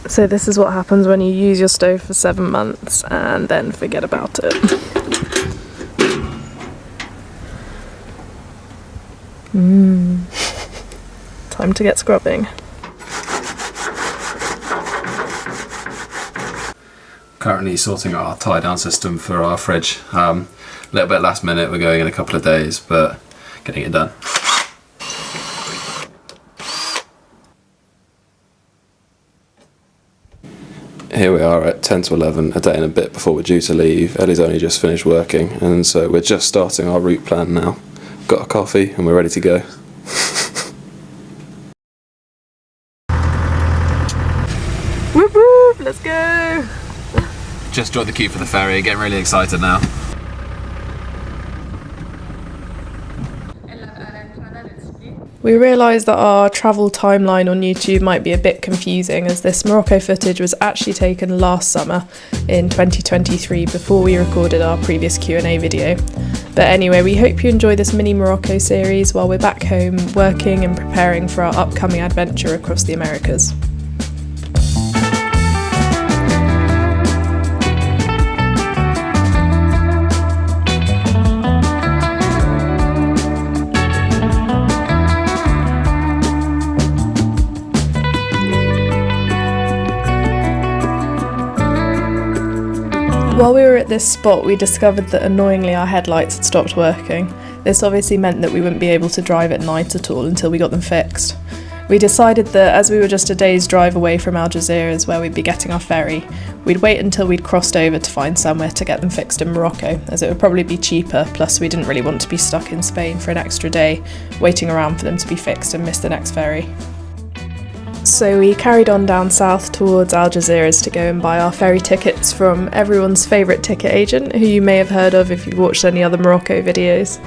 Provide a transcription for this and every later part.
So this is what happens when you use your stove for 7 months and then forget about it. Time to get scrubbing. Currently sorting out our tie down system for our fridge. A little bit last minute, we're going in a couple of days, but getting it done. Here we are at 10 to 11, a day and a bit before we're due to leave. Ellie's only just finished working, and so we're just starting our route plan now. Got a coffee and we're ready to go. Whoop whoop, let's go! Just joined the queue for the ferry, getting really excited now. We realised that our travel timeline on YouTube might be a bit confusing, as this Morocco footage was actually taken last summer in 2023 before we recorded our previous Q&A video. But anyway, we hope you enjoy this mini Morocco series while we're back home working and preparing for our upcoming adventure across the Americas. While we were at this spot, we discovered that annoyingly our headlights had stopped working. This obviously meant that we wouldn't be able to drive at night at all until we got them fixed. We decided that as we were just a day's drive away from Algeciras where we'd be getting our ferry, we'd wait until we'd crossed over to find somewhere to get them fixed in Morocco, as it would probably be cheaper, plus we didn't really want to be stuck in Spain for an extra day, waiting around for them to be fixed and miss the next ferry. So we carried on down south towards Algeciras to go and buy our ferry tickets from everyone's favourite ticket agent, who you may have heard of if you've watched any other Morocco videos.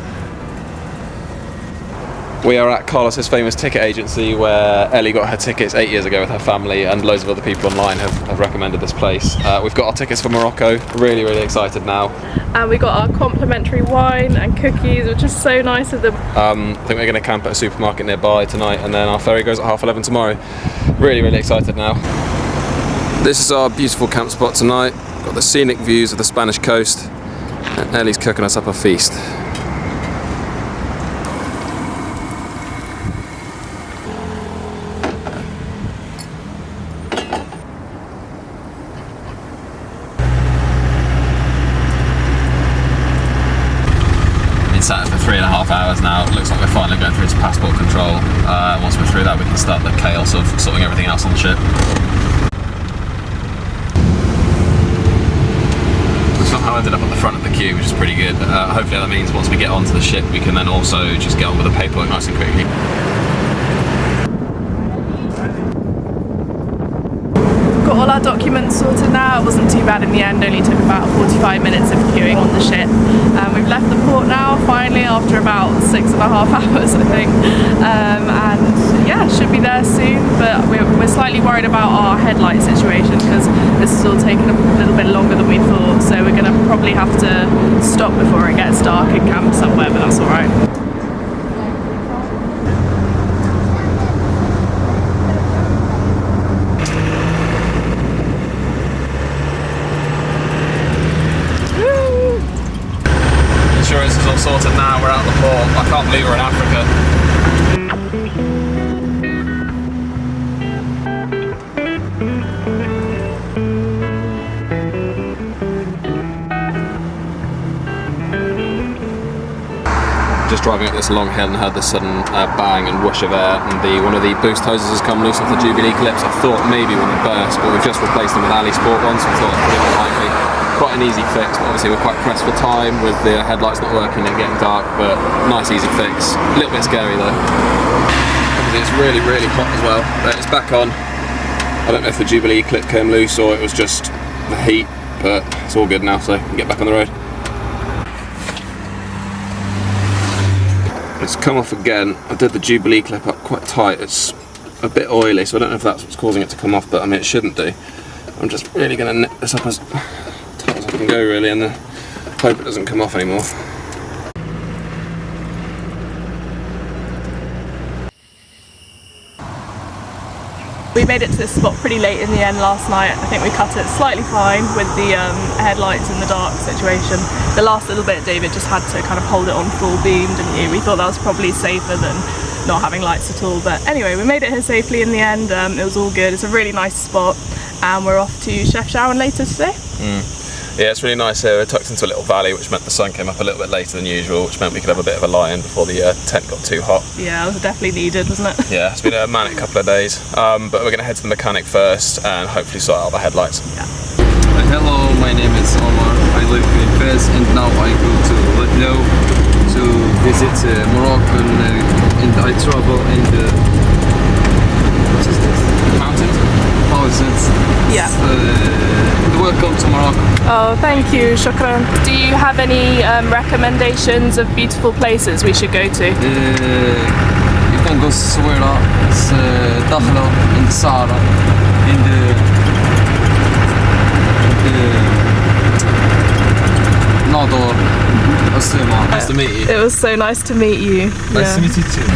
We are at Carlos's famous ticket agency where Ellie got her tickets 8 years ago with her family, and loads of other people online have recommended this place. We've got our tickets for Morocco, really excited now. And we got our complimentary wine and cookies, which is so nice of them. I think we're going to camp at a supermarket nearby tonight, and then our ferry goes at 11:30 tomorrow. Really excited now. This is our beautiful camp spot tonight. Got the scenic views of the Spanish coast, and Ellie's cooking us up a feast. Sat for 3.5 hours now. It looks like we're finally going through to passport control. Once we're through that, we can start the chaos of sorting everything else on the ship. We somehow ended up at the front of the queue, which is pretty good. Hopefully that means once we get onto the ship, we can then also just get on with the paperwork nice and quickly. Got all our documents sorted now. It wasn't too bad in the end, only took about 45 minutes of queuing on the ship. We've left the port now, finally, after about 6.5 hours, I think. And yeah, should be there soon, but we're slightly worried about our headlight situation because this is all taking a little bit longer than we thought, so we're going to probably have to stop before it gets dark and camp somewhere, but that's alright. Insurance is all sorted now, we're out of the port. I can't believe we're in Africa. Just driving up this long hill and heard this sudden bang and whoosh of air, and one of the boost hoses has come loose off the Jubilee clips. I thought maybe one would burst, but we've just replaced them with Ali Sport ones, so I thought it was pretty unlikely. Quite an easy fix, but obviously we're quite pressed for time with the headlights not working and getting dark, but nice easy fix. A little bit scary though. Obviously it's really hot as well, but it's back on. I don't know if the Jubilee clip came loose or it was just the heat, but it's all good now, so we can get back on the road. It's come off again. I did the Jubilee clip up quite tight. It's a bit oily, so I don't know if that's what's causing it to come off, but I mean it shouldn't do. I'm just really going to nip this up as tight as I can go really, and then hope it doesn't come off anymore. We made it to this spot pretty late in the end last night. I think we cut it slightly fine with the headlights in the dark situation. The last little bit, David just had to kind of hold it on full beam, didn't you? We thought that was probably safer than not having lights at all. But anyway, we made it here safely in the end. It was all good. It's a really nice spot, and we're off to Chefchaouen later today. Yeah, it's really nice here. We're tucked into a little valley, which meant the sun came up a little bit later than usual, which meant we could have a bit of a lie-in before the tent got too hot. Yeah, it was definitely needed, wasn't it? Yeah, it's been a manic couple of days, but we're going to head to the mechanic first and hopefully sort out the headlights. Yeah. Hello, my name is Omar. I live in Fes, and now I go to Letno to visit Morocco, and I travel in the what is this? Mountains? Mountains. Yeah. Welcome to Morocco. Oh, thank you, shukran. Do you have any recommendations of beautiful places we should go to? You can go to Souira, Dakhla, in the Sahara, in the Nador, Asima. Nice to meet you. It was so nice to meet you. Nice to meet you too.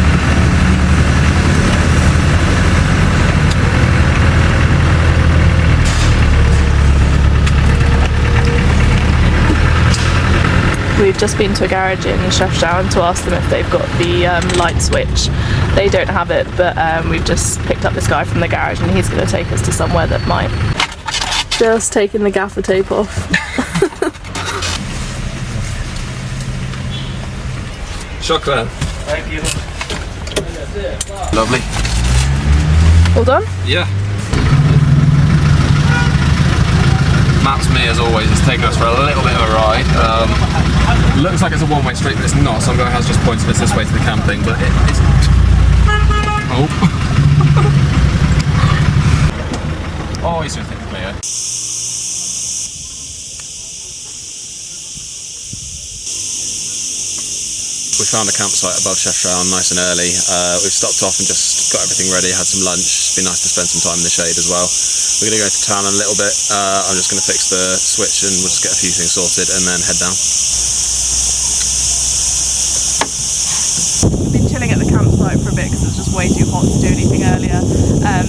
We've just been to a garage in Chefchaouen to ask them if they've got the light switch. They don't have it, but we've just picked up this guy from the garage and he's going to take us to somewhere that might. Just taking the gaffer tape off. Shukran. Thank you. Lovely. All done? Yeah. Maps me as always is taking us for a little bit of a ride. Looks like it's a one-way street, but it's not. Some guy has just pointed us this way to the camping, but it's. Oh. Always with it clear. We found a campsite above Chefchaouen nice and early. We've stopped off and just got everything ready, had some lunch. It's been nice to spend some time in the shade as well. We're going to go to town in a little bit. I'm just going to fix the switch and we'll just get a few things sorted and then head down. We've been chilling at the campsite for a bit because it was just way too hot to do anything earlier.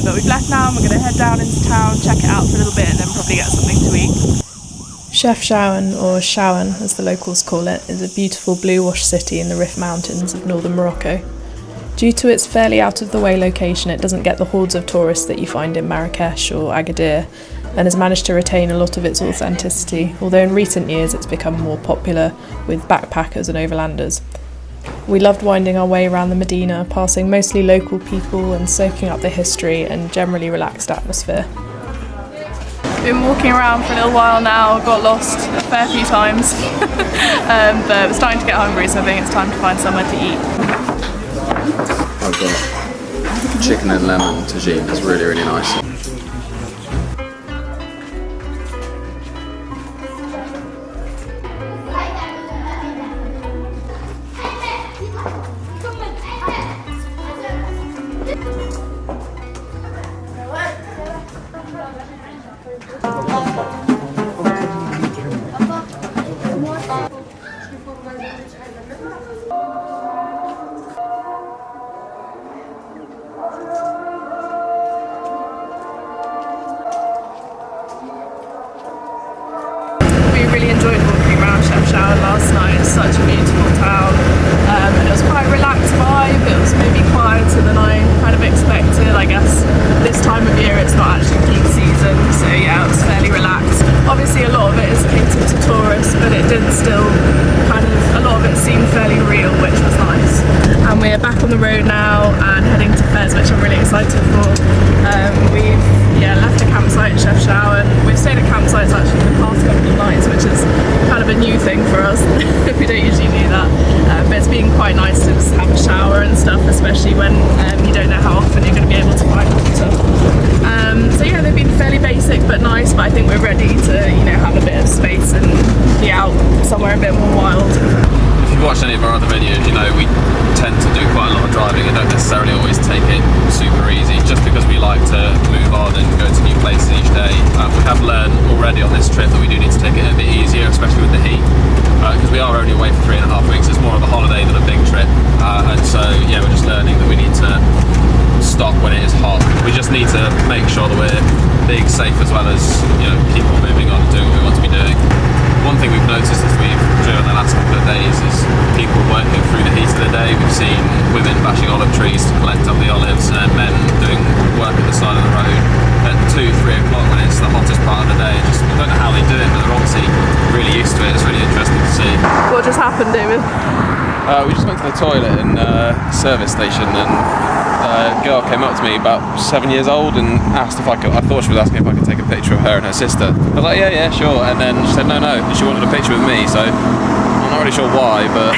But we've left now and we're going to head down into town, check it out for a little bit and then probably get something to eat. Chefchaouen, or Chaouen as the locals call it, is a beautiful blue-wash city in the Rif Mountains of northern Morocco. Due to its fairly out-of-the-way location, it doesn't get the hordes of tourists that you find in Marrakesh or Agadir, and has managed to retain a lot of its authenticity, although in recent years it's become more popular with backpackers and overlanders. We loved winding our way around the Medina, passing mostly local people and soaking up the history and generally relaxed atmosphere. Been walking around for a little while now, got lost a fair few times, but we're starting to get hungry, so I think it's time to find somewhere to eat. I've got chicken and lemon tagine. It's really, really nice. Really enjoyed walking around Chefchaouen last night. It's such a beautiful town, and it was quite a relaxed vibe. It was maybe quieter than I kind of expected. I guess this time of year it's not actually peak season, so yeah, it was fairly relaxed. Obviously a lot of it is catered to tourists, but it did still kind of, a lot of it seemed fairly real, which was nice. And we're back on the road now and heading to Fes, which I'm really excited for. We've left a campsite in Chefchaouen. We've stayed at campsites actually for the past couple of nights, which is kind of a new thing for us. We don't usually do that, but it's been quite nice to just have a shower and stuff, especially when you don't know how often you're going to be able to find water. So yeah, they've been fairly basic but nice, but I think we're ready to have a bit of space and be out somewhere a bit more wild. If you've watched any of our other videos, you know we tend to do quite a lot of driving and don't necessarily always take it super easy, just because we like to move on and go to new places each day. We have learned already on this trip that we do need to take it a bit easier, especially with the heat, because we are only away for 3.5 weeks. It's more of a holiday than a big trip, and so yeah, we're just learning that we need to stop when it is hot. We just need to make sure that we're being safe as well as, you know, keep on moving on and doing what we want to be doing. One thing we've noticed as we've driven the last couple of days is people working through the heat of the day. We've seen women bashing olive trees to collect up the olives, and men doing work at the side of the road at 2-3 o'clock when it's the hottest part of the day. Just, I don't know how they do it, but they're obviously really used to it. It's really interesting to see. What just happened, David? We just went to the toilet in service station, and a girl came up to me about 7 years old and asked if I could. I thought she was asking if I could take a picture of her and her sister. I was like, yeah, sure. And then she said no, and she wanted a picture with me. So I'm not really sure why, but.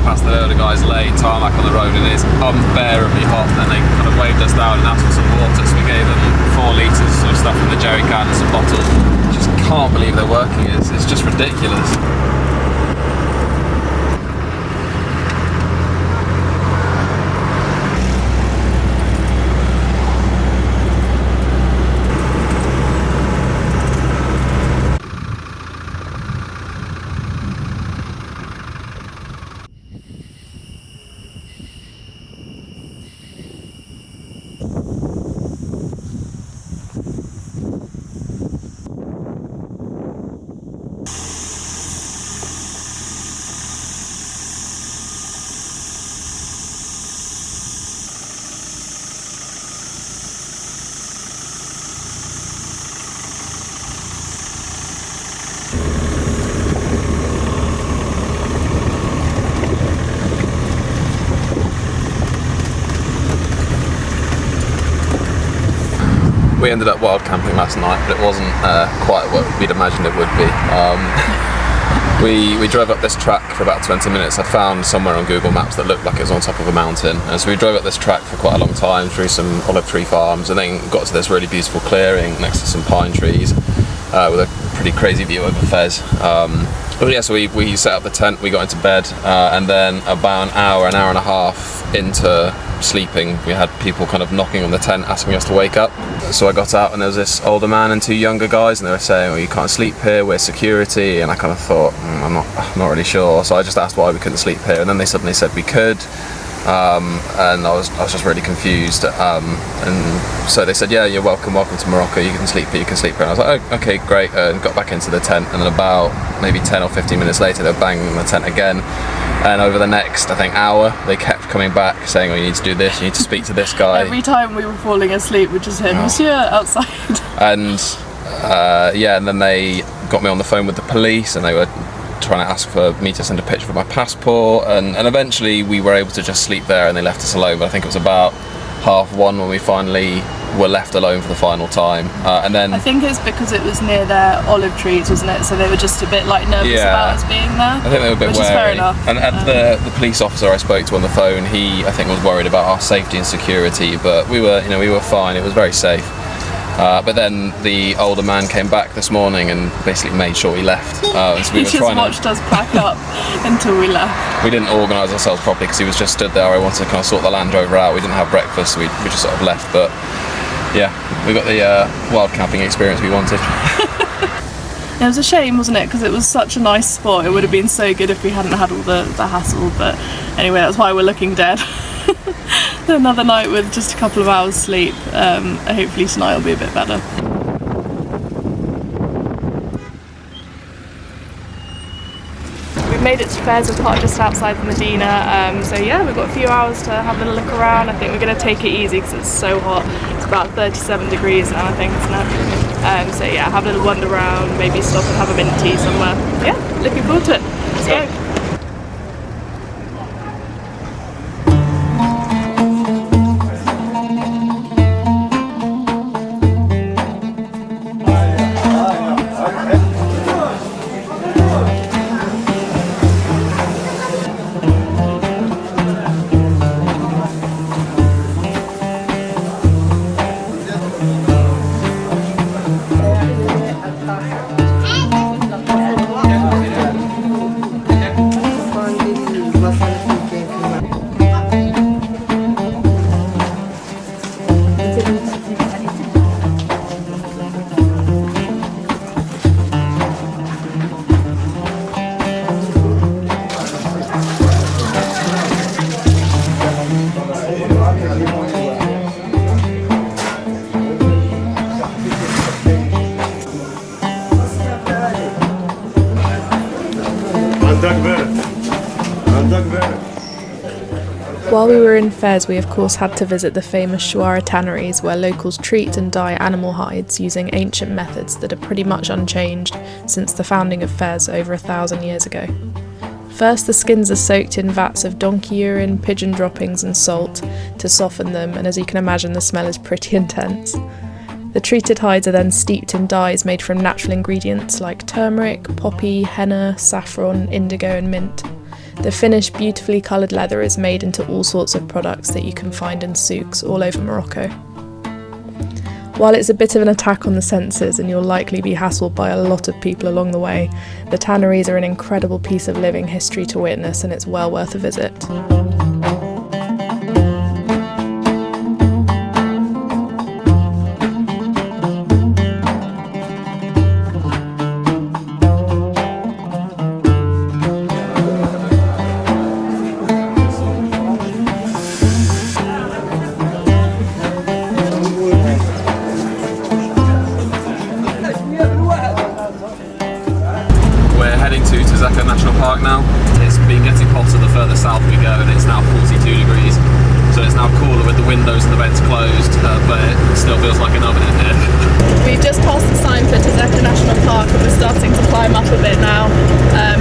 Past the other guys lay tarmac on the road, and it's unbearably hot, and they kind of waved us down and asked for some water, so we gave them 4 litres of stuff in the jerry can and some bottles. Just can't believe they're working. It's just ridiculous. We ended up wild camping last night, but it wasn't quite what we'd imagined it would be. We drove up this track for about 20 minutes. I found somewhere on Google Maps that looked like it was on top of a mountain, and so we drove up this track for quite a long time through some olive tree farms, and then got to this really beautiful clearing next to some pine trees with a pretty crazy view over Fes. But yeah, so we set up the tent, we got into bed, and then about an hour and a half into sleeping, we had people kind of knocking on the tent asking us to wake up. So I got out, and there was this older man and 2 younger guys, and they were saying, well, you can't sleep here, we're security. And I kind of thought, I'm not really sure. So I just asked why we couldn't sleep here, and then they suddenly said we could. And I was just really confused, and so they said, yeah, you're welcome to Morocco, you can sleep here, and I was like, oh, okay, great, and got back into the tent, and then about maybe 10 or 15 minutes later they were banging on the tent again, and over the next, I think, hour, they kept coming back saying, oh, you need to do this, you need to speak to this guy. Every time we were falling asleep, we just heard, Monsieur, outside. And and then they got me on the phone with the police, and they were trying to ask for me to send a picture of my passport, and eventually we were able to just sleep there, and they left us alone. But I think it was about 1:30 when we finally were left alone for the final time, and then I think it's because it was near their olive trees, wasn't it? So they were just a bit like nervous about us being there. I think they were a bit which wary. Is fair enough. And the police officer I spoke to on the phone, he I think was worried about our safety and security, but we were fine. It was very safe. But then the older man came back this morning and basically made sure we left. So we he just watched us pack up until we left. We didn't organise ourselves properly because he was just stood there. I wanted to kind of sort the Land Rover out. We didn't have breakfast, so we just sort of left. But yeah, we got the wild camping experience we wanted. It was a shame, wasn't it? Because it was such a nice spot. It would have been so good if we hadn't had all the hassle. But anyway, that's why we're looking dead. Another night with just a couple of hours sleep. Hopefully tonight will be a bit better. We've made it to Fes, we're parked just outside the Medina. So yeah, we've got a few hours to have a little look around. I think we're going to take it easy because it's so hot. It's about 37 degrees now, I think, isn't it? So yeah, have a little wander around, maybe stop and have a mint tea somewhere. Yeah, looking forward to it. Let's go. While we were in Fes, we of course had to visit the famous Chouara tanneries where locals treat and dye animal hides using ancient methods that are pretty much unchanged since the founding of Fes over 1,000 years ago. First, the skins are soaked in vats of donkey urine, pigeon droppings and salt to soften them, and as you can imagine the smell is pretty intense. The treated hides are then steeped in dyes made from natural ingredients like turmeric, poppy, henna, saffron, indigo and mint. The finished, beautifully coloured leather is made into all sorts of products that you can find in souks all over Morocco. While it's a bit of an attack on the senses and you'll likely be hassled by a lot of people along the way, the tanneries are an incredible piece of living history to witness and it's well worth a visit. To Tazekka National Park now. It's been getting hotter the further south we go and it's now 42 degrees, so it's now cooler with the windows and the vents closed, but it still feels like an oven in here. We've just passed the sign for Tazekka National Park and we're starting to climb up a bit now.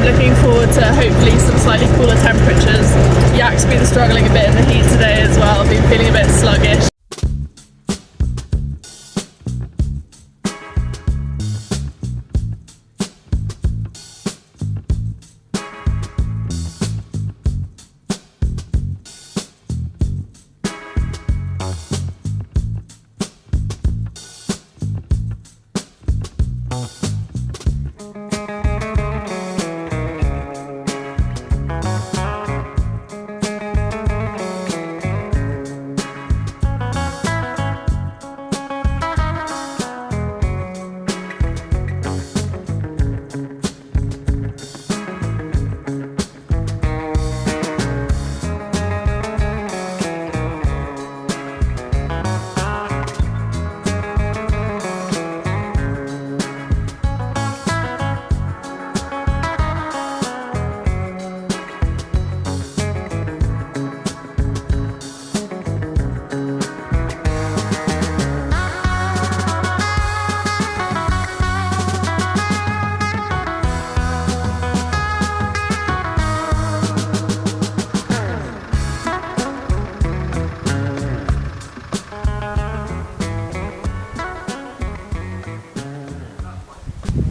Looking forward to hopefully some slightly cooler temperatures. Yak's been struggling a bit in the heat today as well, been feeling a bit sluggish.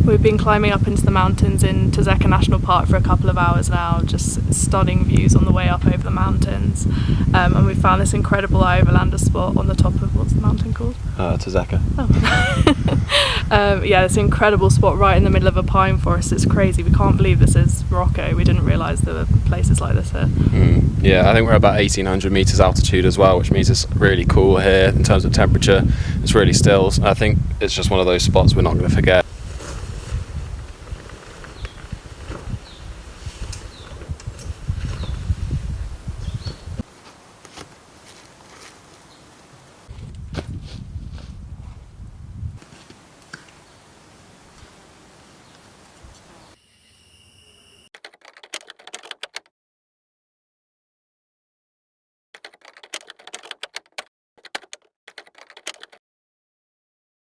We've been climbing up into the mountains in Tazekka National Park for a couple of hours now, just stunning views on the way up over the mountains. And we found this incredible overlander spot on the top of, what's the mountain called? Tazekka. Oh. Yeah, this incredible spot right in the middle of a pine forest. It's crazy. We can't believe this is Morocco. We didn't realise there were places like this here. Yeah, I think we're about 1,800 metres altitude as well, which means it's really cool here in terms of temperature. It's really still. I think it's just one of those spots we're not going to forget.